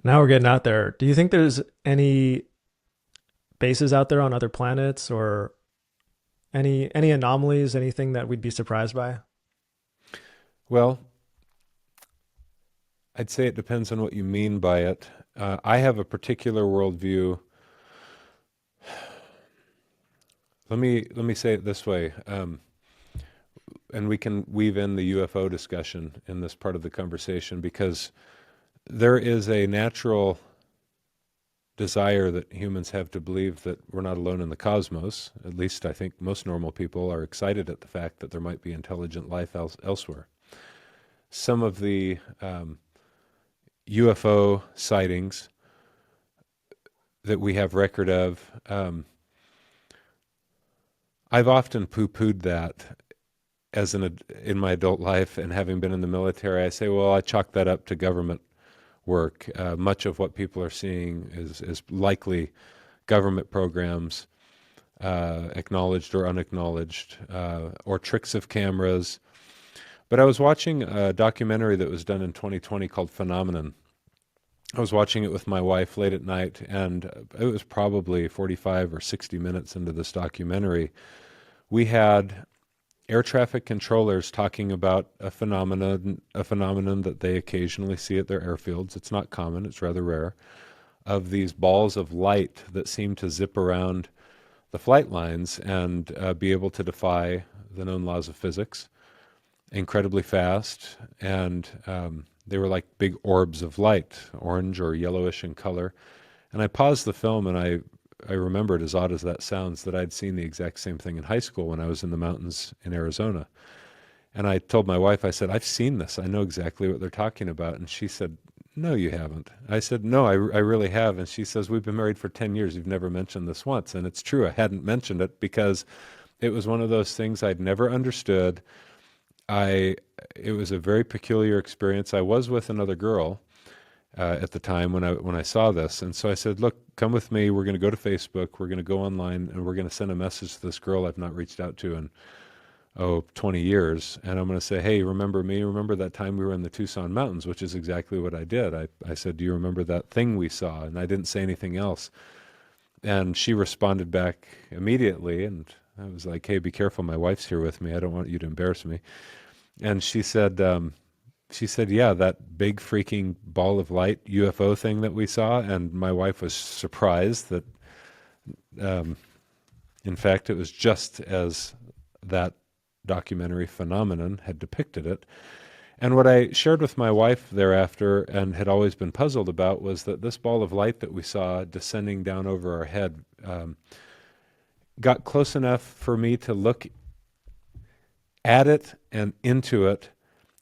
Now we're getting out there. Do you think there's any bases out there on other planets or any anomalies, anything that we'd be surprised by? Well, I'd say it depends on what you mean by it. I have a particular worldview. Let me say it this way, and we can weave in the UFO discussion in this part of the conversation because there is a natural desire that humans have to believe that we're not alone in the cosmos. At least I think most normal people are excited at the fact that there might be intelligent life elsewhere. Some of the UFO sightings that we have record of, I've often poo-pooed that in my adult life, and having been in the military, I say, well, I chalk that up to government work. Much of what people are seeing is likely government programs, acknowledged or unacknowledged, or tricks of cameras. But I was watching a documentary that was done in 2020 called Phenomenon. I was watching it with my wife late at night, and it was probably 45 or 60 minutes into this documentary. We had air traffic controllers talking about a phenomenon that they occasionally see at their airfields. It's not common, it's rather rare, of these balls of light that seem to zip around the flight lines and be able to defy the known laws of physics incredibly fast. And they were like big orbs of light, orange or yellowish in color. And I paused the film and I remembered, as odd as that sounds, that I'd seen the exact same thing in high school when I was in the mountains in Arizona. And I told my wife, I said, I've seen this. I know exactly what they're talking about. And she said, no, you haven't. I said, no, I really have. And she says, we've been married for 10 years. You've never mentioned this once. And it's true. I hadn't mentioned it because it was one of those things I'd never understood. I, it was a very peculiar experience. I was with another girl at the time when I saw this. And so I said, look, come with me. We're going to go to Facebook. We're going to go online and we're going to send a message to this girl I've not reached out to in, 20 years. And I'm going to say, hey, remember me? Remember that time we were in the Tucson Mountains, which is exactly what I did. I said, do you remember that thing we saw? And I didn't say anything else. And she responded back immediately. And I was like, hey, be careful. My wife's here with me. I don't want you to embarrass me. And she said, yeah, that big freaking ball of light UFO thing that we saw. And my wife was surprised that, um, in fact, it was just as that documentary Phenomenon had depicted it. And what I shared with my wife thereafter and had always been puzzled about was that this ball of light that we saw descending down over our head got close enough for me to look at it and into it,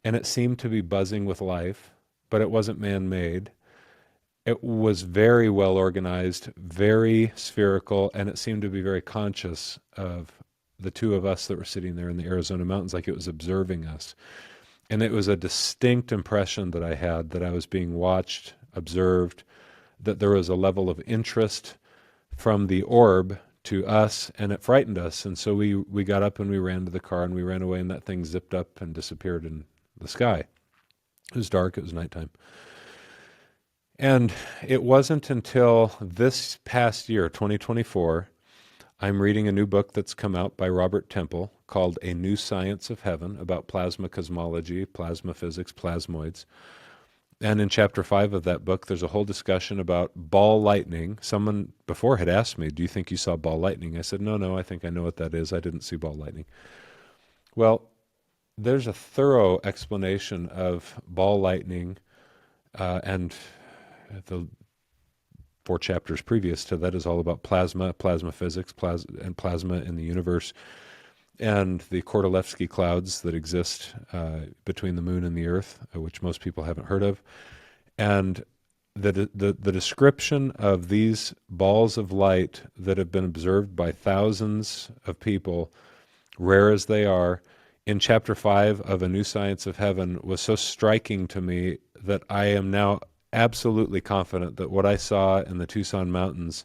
and it seemed to be buzzing with life, but it wasn't man made. It was very well organized, very spherical, and it seemed to be very conscious of the two of us that were sitting there in the Arizona mountains, like it was observing us. And it was a distinct impression that I had that I was being watched, observed, that there was a level of interest from the orb to us, and it frightened us. And so we got up and we ran to the car and we ran away, and that thing zipped up and disappeared in the sky. It was dark, it was nighttime. And it wasn't until this past year, 2024, I'm reading a new book that's come out by Robert Temple called A New Science of Heaven about plasma cosmology, plasma physics, plasmoids. And in chapter 5 of that book, there's a whole discussion about ball lightning. Someone before had asked me, do you think you saw ball lightning? I said, no, I think I know what that is. I didn't see ball lightning. Well, there's a thorough explanation of ball lightning, and the 4 chapters previous to that is all about plasma, plasma physics, and plasma in the universe, and the Kordylewski clouds that exist between the moon and the Earth, which most people haven't heard of. And the description of these balls of light that have been observed by thousands of people, rare as they are, in chapter 5 of A New Science of Heaven was so striking to me that I am now absolutely confident that what I saw in the Tucson Mountains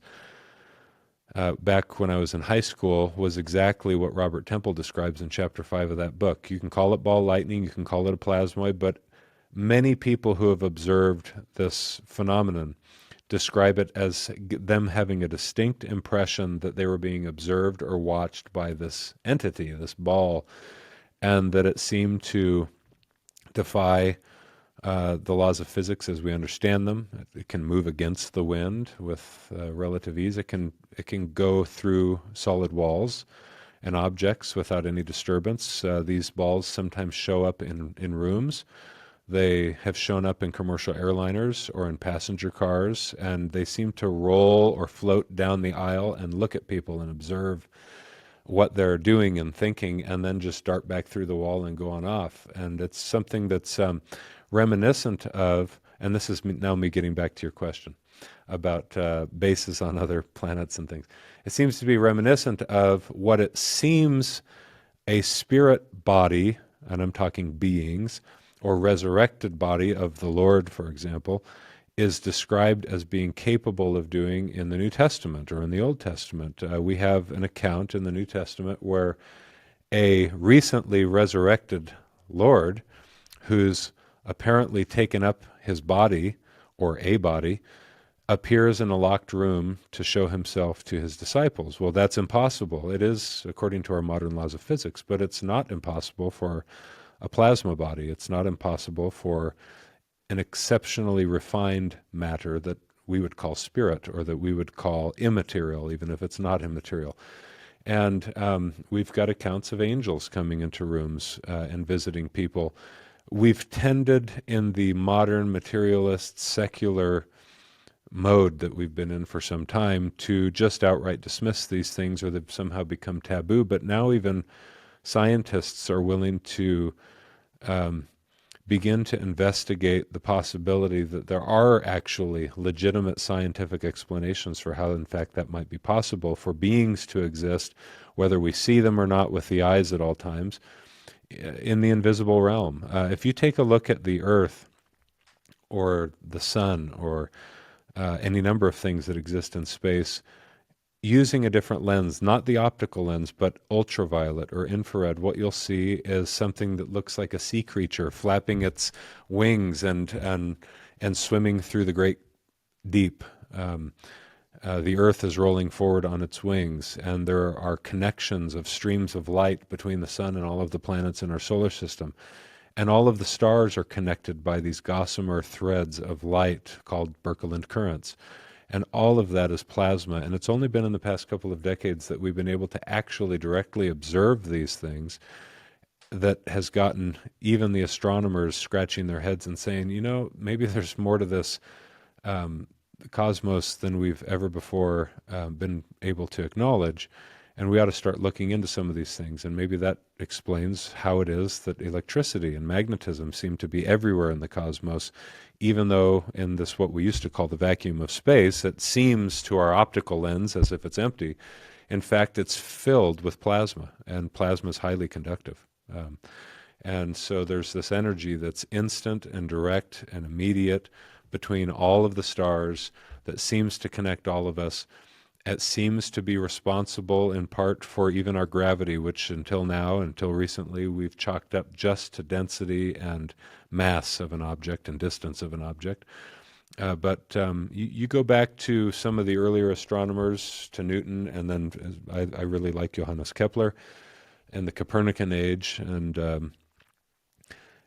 back when I was in high school was exactly what Robert Temple describes in chapter 5 of that book. You can call it ball lightning, you can call it a plasmoid, but Many people who have observed this phenomenon describe it as them having a distinct impression that they were being observed or watched by this entity, this ball, and that it seemed to defy the laws of physics as we understand them. It can move against the wind with relative ease. It can go through solid walls and objects without any disturbance. These balls sometimes show up in rooms. They have shown up in commercial airliners or in passenger cars, and they seem to roll or float down the aisle and look at people and observe what they're doing and thinking, and then just dart back through the wall and go on off. And it's something that's reminiscent of, and this is now me getting back to your question about bases on other planets and things. It seems to be reminiscent of what it seems a spirit body, and I'm talking beings, or resurrected body of the Lord, for example, is described as being capable of doing in the New Testament or in the Old Testament. We have an account in the New Testament where a recently resurrected Lord, who's apparently taken up his body, or a body, appears in a locked room to show himself to his disciples. Well, that's impossible. It is, according to our modern laws of physics, but it's not impossible for a plasma body. It's not impossible for an exceptionally refined matter that we would call spirit, or that we would call immaterial, even if it's not immaterial. And we've got accounts of angels coming into rooms and visiting people. We've tended in the modern materialist secular mode that we've been in for some time to just outright dismiss these things, or they've somehow become taboo. But now even scientists are willing to begin to investigate the possibility that there are actually legitimate scientific explanations for how, in fact, that might be possible for beings to exist, whether we see them or not with the eyes at all times, in the invisible realm. If you take a look at the Earth or the Sun or any number of things that exist in space, using a different lens, not the optical lens, but ultraviolet or infrared, what you'll see is something that looks like a sea creature flapping its wings and swimming through the great deep. The Earth is rolling forward on its wings, and there are connections of streams of light between the sun and all of the planets in our solar system. And all of the stars are connected by these gossamer threads of light called Birkeland currents. And all of that is plasma. And it's only been in the past couple of decades that we've been able to actually directly observe these things, that has gotten even the astronomers scratching their heads and saying, maybe there's more to this cosmos than we've ever before been able to acknowledge. And we ought to start looking into some of these things. And maybe that explains how it is that electricity and magnetism seem to be everywhere in the cosmos, even though in this, what we used to call the vacuum of space, it seems to our optical lens as if it's empty. In fact, it's filled with plasma, and plasma is highly conductive. And so there's this energy that's instant and direct and immediate between all of the stars that seems to connect all of us. It seems to be responsible in part for even our gravity, which until recently, we've chalked up just to density and mass of an object and distance of an object. But you go back to some of the earlier astronomers, to Newton, and then I really like Johannes Kepler and the Copernican age, and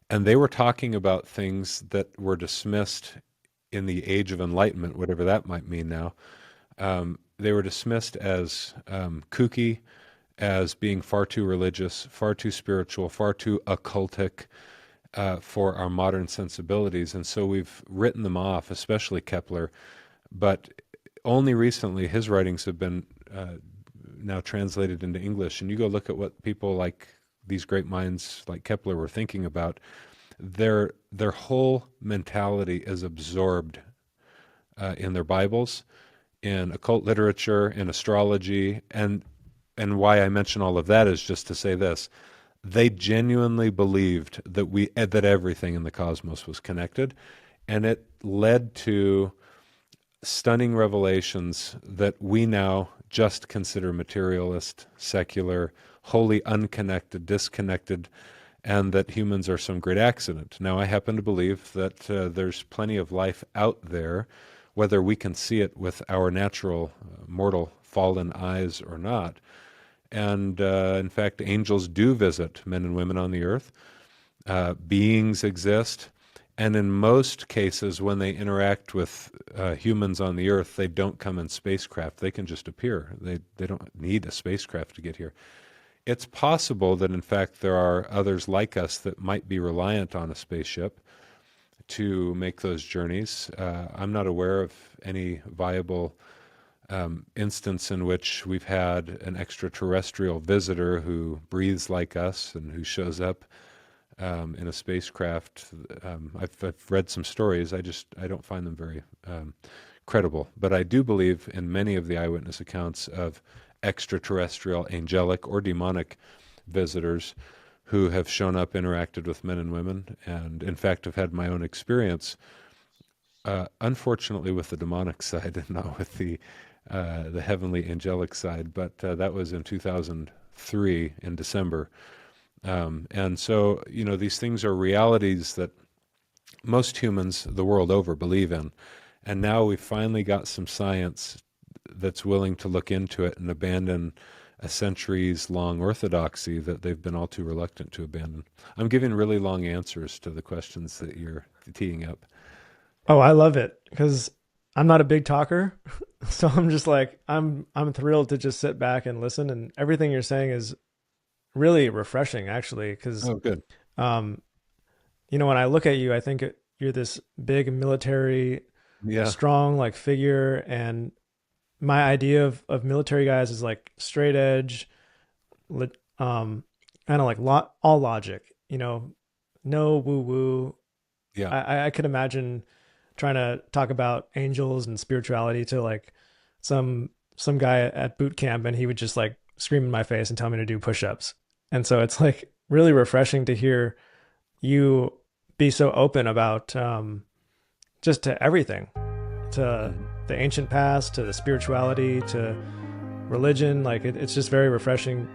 they were talking about things that were dismissed in the Age of Enlightenment, whatever that might mean now. They were dismissed as kooky, as being far too religious, far too spiritual, far too occultic for our modern sensibilities. And so we've written them off, especially Kepler. But only recently, his writings have been now translated into English. And you go look at what people like these great minds like Kepler were thinking about. Their whole mentality is absorbed in their Bibles, in occult literature, in astrology, and why I mention all of that is just to say this: they genuinely believed that everything in the cosmos was connected, and it led to stunning revelations that we now just consider materialist, secular, wholly unconnected, disconnected, and that humans are some great accident. Now, I happen to believe that there's plenty of life out there, whether we can see it with our natural, mortal, fallen eyes or not. And in fact, angels do visit men and women on the earth. Beings exist. And in most cases, when they interact with humans on the earth, they don't come in spacecraft. They can just appear. They don't need a spacecraft to get here. It's possible that, in fact, there are others like us that might be reliant on a spaceship to make those journeys. I'm not aware of any viable instance in which we've had an extraterrestrial visitor who breathes like us and who shows up in a spacecraft. I've read some stories. I don't find them very credible. But I do believe in many of the eyewitness accounts of extraterrestrial, angelic, or demonic visitors who have shown up, interacted with men and women, and in fact have had my own experience. Unfortunately, with the demonic side and not with the heavenly angelic side. But that was in 2003 in December. And so, these things are realities that most humans the world over believe in. And now we've finally got some science that's willing to look into it and abandon a centuries-long orthodoxy that they've been all too reluctant to abandon. I'm giving really long answers to the questions that you're teeing up. Oh, I love it because I'm not a big talker. So I'm just like I'm thrilled to just sit back and listen, and everything you're saying is really refreshing actually because Oh, good. um when I look at you, I think you're this big military Yeah, strong like figure, and my idea of military guys is like straight edge, um, kind of like all logic, no woo woo. yeah. I could imagine trying to talk about angels and spirituality to like some guy at boot camp, and he would just like scream in my face and tell me to do push-ups. And so it's like really refreshing to hear you be so open about just to everything, to Mhm. the ancient past, to the spirituality, to religion. Like it's just very refreshing